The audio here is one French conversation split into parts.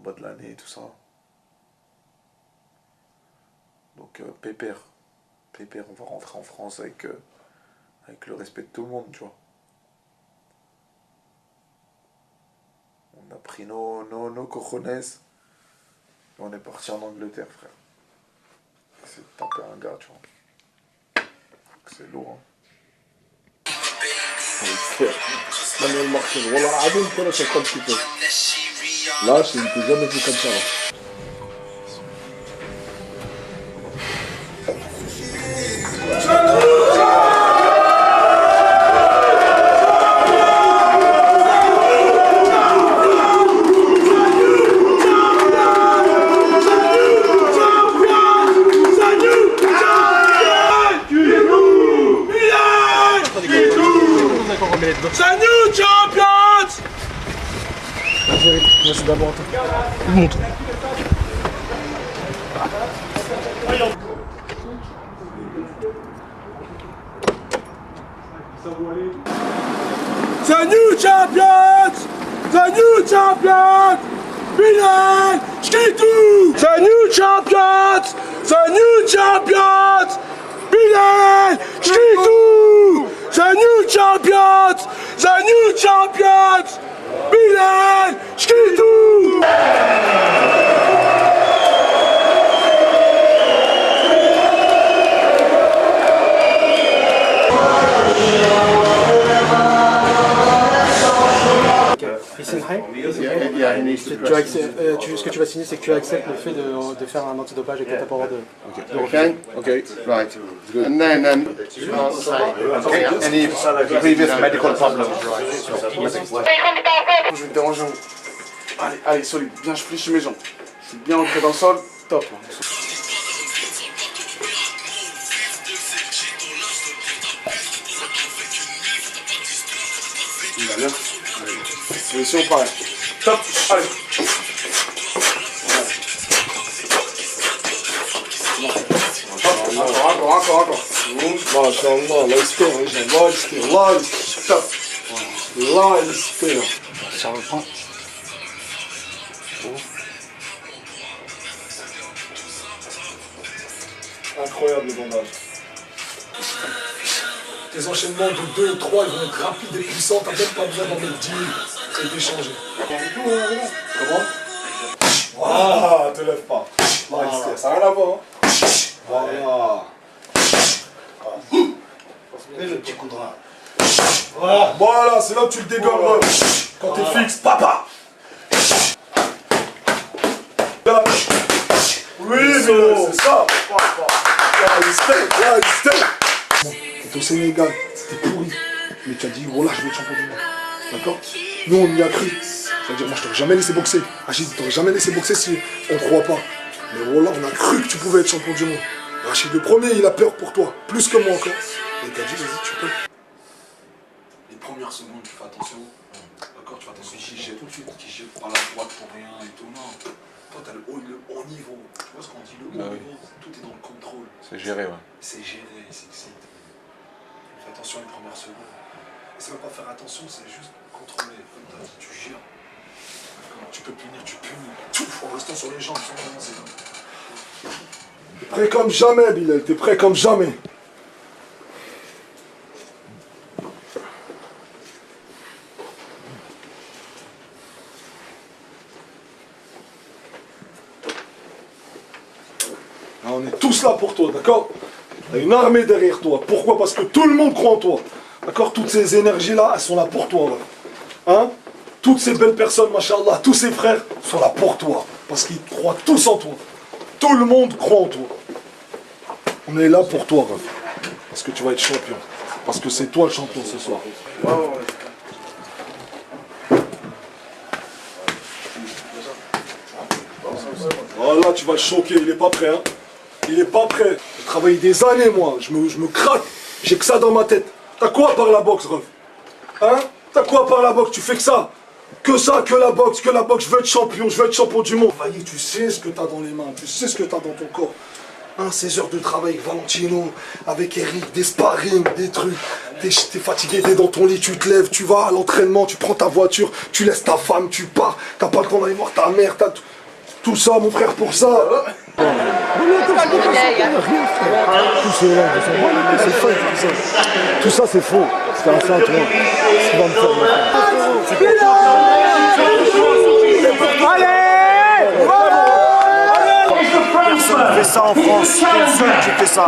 combat de l'année et tout ça. Donc pépère, on va rentrer en France avec le respect de tout le monde, tu vois. On a pris nos cojones et on est parti en Angleterre, frère. C'est de taper un gars, tu vois. C'est lourd, hein. Manuel Martin, voilà, Adil, tu c'est comme tu peux. Là, je ne t'ai jamais vu comme ça. Là. C'est nous, champions! Merci d'abord. Montre. C'est nous, champions! C'est nous, champions! Bilal! Shkitou! C'est nous, champions! C'est nous, champions! Bilal! Shkitou! C'est nous, champions! C'est nous, champions! Bilal! Shkitou! Ce que tu vas signer, c'est que tu acceptes le fait de faire un antidopage et que tu n'as pas le droit de... Okay. Okay. Right. Good. And then you can't say any previous medical problems, right? Je vais te déranger. Allez, solide. Bien, je fléchis mes jambes. Je suis bien ancré dans le sol. Top. Il va bien. Position pareil. Top. Allez. Encore. Mashallah, Allah يستر, Allah يستر. Allah يستر. Ça reprend. Incroyable le bandage. Tes enchaînements de 2 ou 3 ils vont être rapides et puissants, t'as même pas besoin d'en mettre 10 000, ça a été changé. Comment? Ah, te lève pas. Ça n'a rien à voir. Hein. Voilà. Mets le petit coup de rein. Voilà, c'est là où tu le dégommes. Quand t'es fixe, papa. Là. Oui, mais c'est ça. T'es au Sénégal, t'es pourri. Mais tu as dit, voilà, je vais être champion du monde. D'accord? Nous, on y a cru. C'est-à-dire, moi, je t'aurais jamais laissé boxer. Rachid, je t'aurais jamais laissé boxer si on ne croit pas. Mais voilà, on a cru que tu pouvais être champion du monde. Rachid, le premier, il a peur pour toi. Plus que moi encore. Et t'as dit, vas-y, tu peux. Les premières secondes, tu fais attention. D'accord, tu fais attention. Qui jette tout de suite, qui jette par la droite pour rien et tout. Non. Toi, t'as le haut niveau. Tu vois ce qu'on dit, le haut niveau, tout est dans le contrôle. C'est géré, ouais. C'est géré, c'est excité. Fais attention les premières secondes. Et c'est même pas faire attention, c'est juste contrôler. Comme t'as dit, tu gères. Tu peux punir, tu punis. Tout en restant sur les jambes, sans avancer. T'es prêt comme jamais, Bilal. T'es prêt comme jamais. Là, on est tous là pour toi, d'accord? T'as une armée derrière toi. Pourquoi? Parce que tout le monde croit en toi. D'accord? Toutes ces énergies-là, elles sont là pour toi. Ouais. Hein? Toutes ces belles personnes, machallah, tous ces frères sont là pour toi. Parce qu'ils croient tous en toi. Tout le monde croit en toi. On est là pour toi, ref. Parce que tu vas être champion. Parce que c'est toi le champion ce soir. Voilà, tu vas le choquer. Il est pas prêt, hein. Il est pas prêt. J'ai travaillé des années, moi. Je me craque. J'ai que ça dans ma tête. T'as quoi par la boxe, ref? Hein? T'as quoi par la boxe? Tu fais que ça? Que ça, que la boxe, que la boxe. Je veux être champion du monde. Vaillé, tu sais ce que t'as dans les mains. Tu sais ce que t'as dans ton corps. Hein, 16 heures de travail avec Valentino, avec Eric, des sparring, des trucs. t'es fatigué, t'es dans ton lit, tu te lèves, tu vas à l'entraînement, tu prends ta voiture, tu laisses ta femme, tu pars, t'as pas le temps d'aller voir ta mère, t'as tout ça, mon frère, pour ça. Tout ça, c'est faux. C'est un fin, toi. Ce qui va me faire. Personne ne fait ça en France, c'est le seul qui fait ça.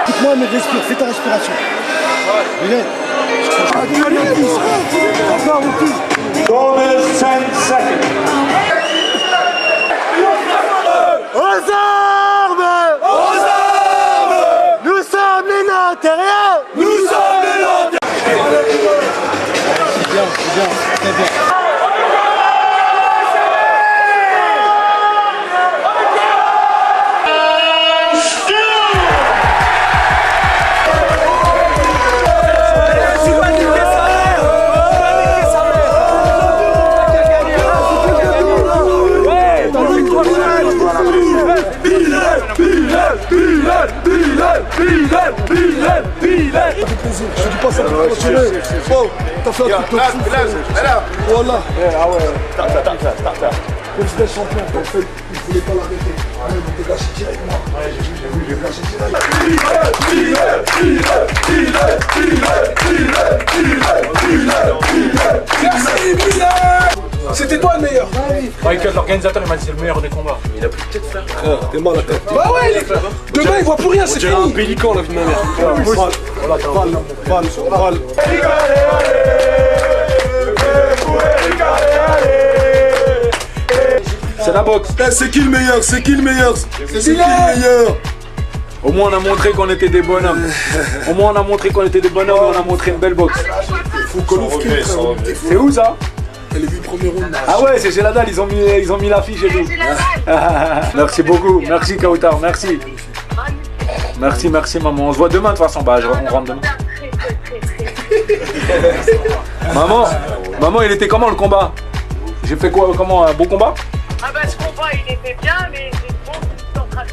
Écoute-moi, mais respire, fais ta respiration. Bonus 10 seconds. Aux armes! Aux armes! Nous sommes les Nantériens! Nous sommes les Nantériens! C'est bien, très bien. Je dis pas ça pour continuer. Bon, t'as fait un truc de fou. Voilà. Ah ouais. Comme c'était champion, en fait, il voulait pas l'arrêter. Il était gâché directement. Ouais, j'ai vu, C'était toi le meilleur! Michael, l'organisateur, il m'a dit c'est le meilleur des combats. Il a plus de tête, frère. T'es mal à la tête. Bah ouais, demain il voit plus rien, c'est fini! Un pélican, la vie de ma mère. Val. C'est la boxe. C'est qui le meilleur? C'est qui le meilleur? C'est qui le meilleur? Au moins, on a montré qu'on était des bonhommes. Au moins, on a montré qu'on était des bonhommes et on a montré une belle boxe. Faut qu'on ouvre qui, frère. C'est où ça? Et les 8 premiers rounds. Ah ouais, c'est chez la dalle, ils ont mis l'affiche et tout. Merci beaucoup, merci Kautar, merci. Merci maman, on se voit demain de toute façon, bah on rentre demain. Maman, il était comment le combat? J'ai fait quoi, comment, un bon combat? Ah bah ce combat il était bien, mais j'ai bon tout en train de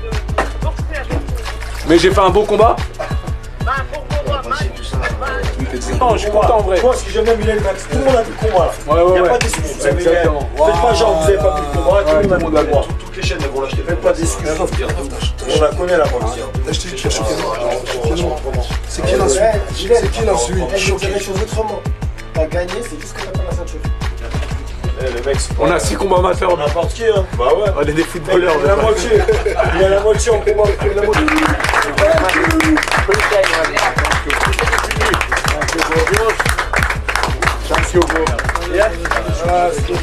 boxer avec vous. Mais j'ai fait un beau combat? Bah pour combat, Non, je suis content en vrai. Moi, ce que j'aime bien, Mylène, tout le monde a vu le combat. Ouais, Il n'y a ouais. pas d'excuses. Exactement. Faites pas genre, vous n'avez pas vu le combat, tout le monde a vu le combat. Toutes les chaînes, elles vont l'acheter. Faites pas d'excuses. On la connaît la boxe. T'as acheté qui a choqué? C'est qui l'insulte? C'est qui l'insulte? Je dirais les choses autrement. T'as gagné, c'est juste que t'as pas la ceinture. Le mec, On a 6 combats amateurs. n'importe qui, hein. Bah ouais. On est des footballeurs. Il y a la moitié. Il y a la moitié en combat. Il y a la moitié.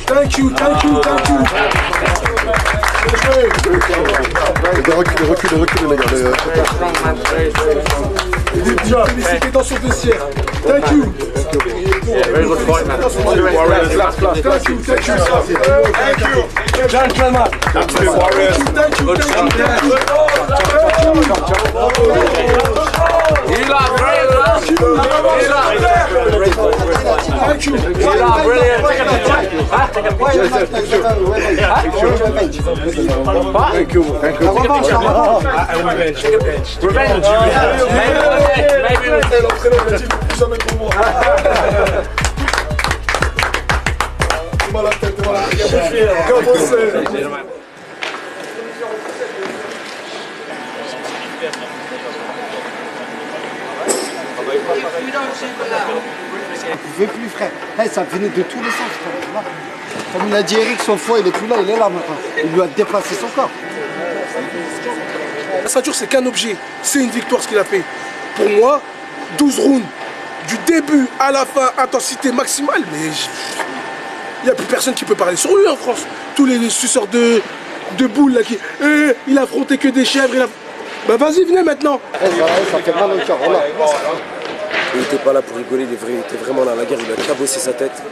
Thank you. Reculez, les gars. Félicité dans son vestiaire. Thank you. Gentlemen. Je veux plus, frère. Hey, ça venait de tous les sens, frère, tu vois. Comme il a dit Eric, son foie, il est plus là, il est là maintenant. Il lui a déplacé son corps. La ceinture, c'est qu'un objet. C'est une victoire ce qu'il a fait. pour moi, 12 rounds, du début à la fin, intensité maximale, mais il n'y a plus personne qui peut parler sur lui en France. Tous les suceurs de boules là qui... il a affronté que des chèvres, Bah vas-y, venez maintenant. Ça fait mal au cœur, voilà. Il n'était pas là pour rigoler, il était vraiment là à la guerre, il a cabossé sa tête.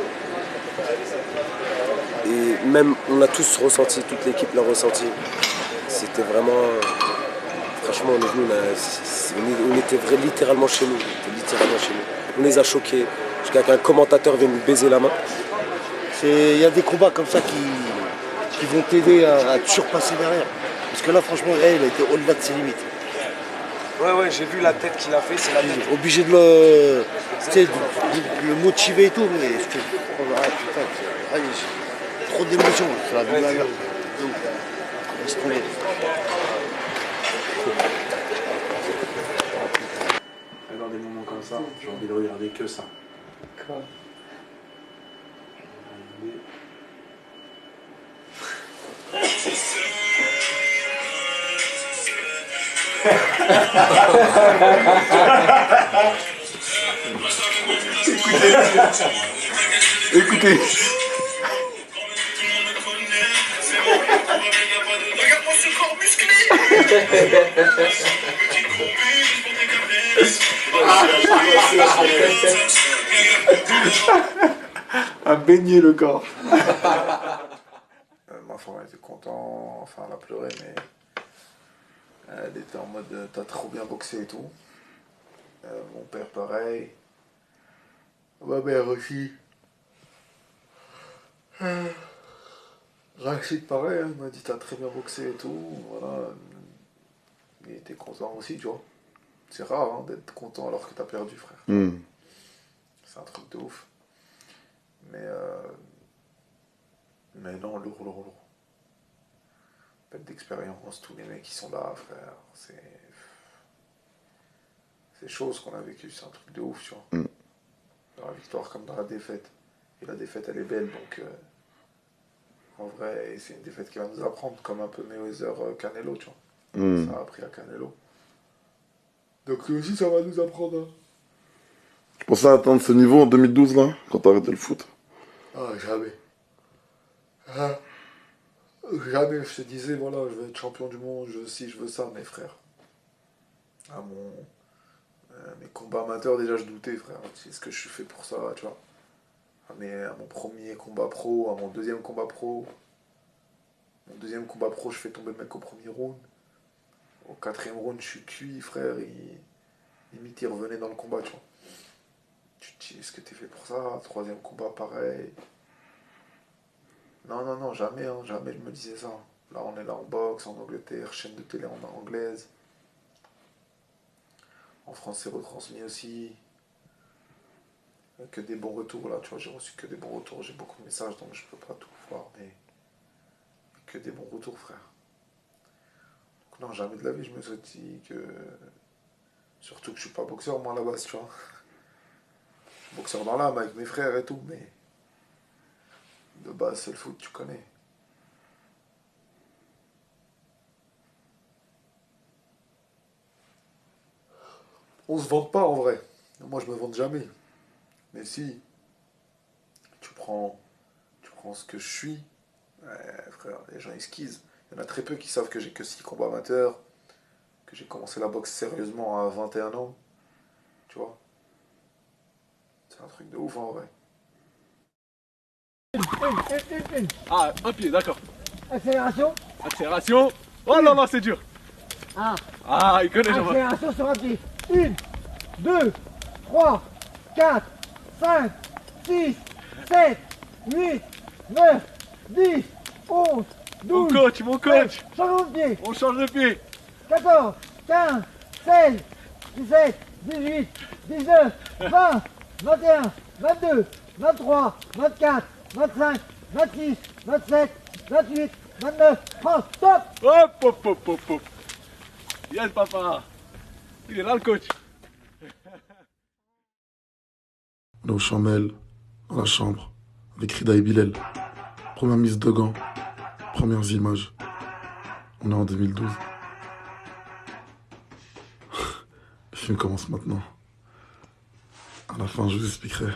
Et même, on a tous ressenti, toute l'équipe l'a ressenti. C'était vraiment... Franchement, on est venus, on était littéralement chez nous. On les a choqués, jusqu'à qu'un commentateur vienne nous baiser la main. Il y a des combats comme ça qui vont t'aider à te surpasser derrière. Parce que là, franchement, il a été au-delà de ses limites. Ouais, j'ai vu la tête qu'il a fait, c'est la tête. Obligé de le motiver et tout, mais je te dis, putain, j'ai trop d'émotions, c'est la douleur. Laisse tomber. Dans des moments comme ça, j'ai envie de regarder que ça. Quoi? Écoutez. Regarde-moi ce corps musclé. À baigner le corps. Ma femme était contente, enfin elle a pleuré, mais elle était en mode t'as trop bien boxé et tout. Mon père pareil. Ma mère aussi. Rachid pareil, hein, il m'a dit t'as très bien boxé et tout. Voilà. Il était content aussi, tu vois. C'est rare hein, d'être content alors que t'as perdu, frère. C'est un truc de ouf. Mais non, lourd. Bête d'expérience, tous les mecs qui sont là, frère. C'est chaud ce qu'on a vécu, c'est un truc de ouf, tu vois. Dans la victoire comme dans la défaite. Et la défaite, elle est belle, donc... en vrai, c'est une défaite qui va nous apprendre, comme un peu Mayweather-Canelo, tu vois. Ça a appris à Canelo. Donc aussi, ça va nous apprendre. Hein. Tu pensais atteindre ce niveau en 2012, là, quand t'as arrêté le foot? Ah, jamais. Ah, jamais, je te disais, voilà, je veux être champion du monde, je veux ci, je veux ça, mes frères. À mes combats amateurs, déjà, je doutais, frère. Est-ce que je suis fait pour ça, tu vois? À mon premier combat pro, à mon deuxième combat pro. Mon deuxième combat pro, je fais tomber le mec au premier round. Au quatrième round, je suis cuit, frère. Limite, il revenait dans le combat, tu vois. Tu te dis, est-ce que t'es fait pour ça? Troisième combat, pareil. Non, jamais, hein, jamais je me disais ça. Là, on est là en boxe, en Angleterre, chaîne de télé en anglaise. En France, c'est retransmis aussi. Que des bons retours, là, tu vois, j'ai reçu que des bons retours. J'ai beaucoup de messages, donc je peux pas tout voir, mais que des bons retours, frère. Donc non, jamais de la vie, je me suis dit que... Surtout que je suis pas boxeur, moi, à la base, tu vois. Je suis boxeur dans l'âme avec mes frères et tout, mais... De base, c'est le foot, tu connais. On se vante pas, en vrai. Moi, je me vante jamais. Mais si, tu prends ce que je suis, frère, les gens ils skisent. Il y en a très peu qui savent que j'ai que 6 combats amateurs, que j'ai commencé la boxe sérieusement à 21 ans. Tu vois? C'est un truc de ouf en vrai. Ah, un pied, d'accord. Accélération. Accélération. Oh là là, c'est dur. Ah, il connaît Jean-Marc. Accélération sur un pied. 1, 2, 3, 4, 5, 6, 7, 8, 9, 10, 11, 12. Mon coach. Changement de pied. On change de pied. 14, 15, 16, 17, 18, 19, 20, 21, 22, 23, 24, 25, 26, 27, 28, 29, 30, stop. Hop. Yes, papa. Il est là, le coach. On est au Chamel, dans la chambre, avec Rida et Bilal. Première mise de gants, premières images. On est en 2012. film commence maintenant. À la fin, je vous expliquerai.